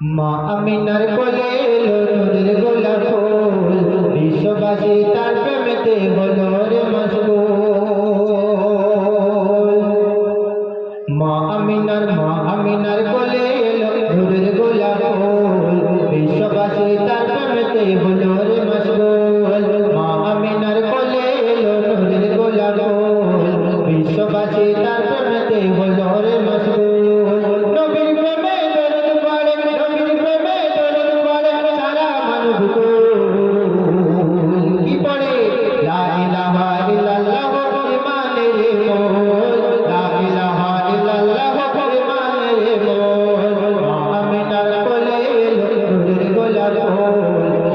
মা আমিনার কোলে এলো নূরের গোলাপ ফুল, বিশ্ববাসী তার প্রেমেতে হলো রে মশগুল। মা আমিনার কোলে এলো নূরের গোলাপ ফুল, বিশ্ববাসী তার প্রেমেতে হলো রে মশগুল। মা আমিনার কোলে এলো নূরের গোলাপ ফুল, বিশ্ববাসী তার প্রেমেতে হলো রে মশগুল। নবীর প্রেমে দরুদ পড়ে, নবীর প্রেমে দরুদ পড়ে সারা মানবকুল। কি পড়ে? লা ইলাহা ইল্লাল্লাহ ইমানের মোল, লা ইলাহা ইল্লাল্লাহ ইমানের মোল। মা আমিনার কোলে এলো নূরের গোলাপ ফুল,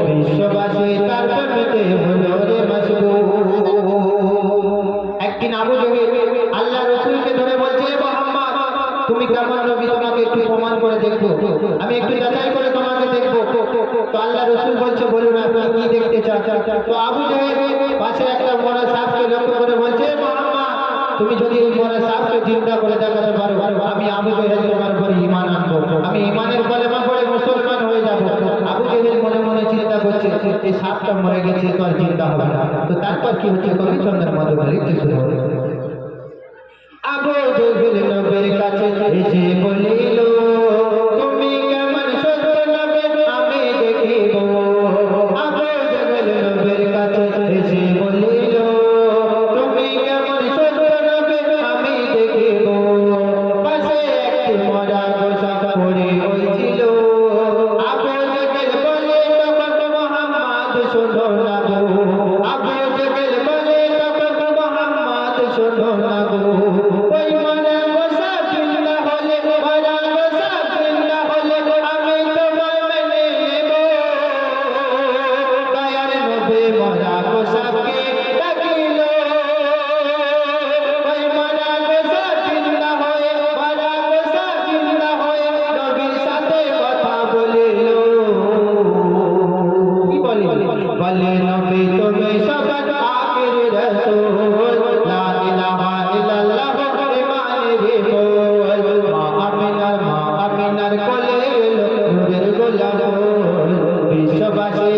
বিশ্ববাসী তার প্রেমেতে হলো রে মশগুল। একদিন আবু জহেল আল্লাহ রাসূলকে ধরে বলছে, মুহাম্মদ তুমি কেমন নবী, তোমাকে একটু প্রমাণ করে দেখবো, আমি একটু যাচাই করে তোমাকে দেখবো। তো আল্লাহ রাসূল বলছে, বলুন আপনি কি দেখতে চান? তো আবু জহেল পাশে একটা মরা সাপকে লক্ষ্য করে বলছে, মুহাম্মদ তুমি যদি এই মরা সাপকে চিন্তা করে দেখাতে পারো, আমি আবু জহেল তোমার উপর ঈমান আনবো, আমি ঈমানের কলেমা পড়ে মুসলমান হয়ে যাব। আবু জহেল মনে মনে চিন্তা করছে, এই সাপটা মরে গেছে তো আর চিন্তা হবে না। তো তারপর কি হচ্ছে কবি চন্দ্রের মধ্যে লিখতে শুরু করে। আবু জহেল নবীর কাছে এসে বলিল, তুমি কেমন সত্য নবী আমি দেখিব। আবু জহেল নবীর কাছে এসে বলিল, তুমি কেমন সত্য নবী আমি দেখিব। পাশে একটি মরা গোসা পড়ে হয়েছিল। আবু জহেল বলে, তখন মুহাম্মদ শোনো না গো। আবু জহেল বলে, তখন মুহাম্মদ শোনো না গো। ওই মরা গোসা জিন্দা হলে, মরা গোসা জিন্দা হলে আমি তোমায় মেনে নেব। দয়ার নবী মরা গোসাকে ডাকিল। ওই মরা গোসা জিন্দা হয়ে, মরা গোসা জিন্দা হয়ে নবীর সাথে কথা বলিল। কি বলে? বলে নবী তুমি সবার আখির রাসূল, লা ইলাহা ইল্লাল্লাহ ইমানের মোল। মা আমিনার কোলে এলো নূরের গোলাপ ফুল, বিশ্ববাসী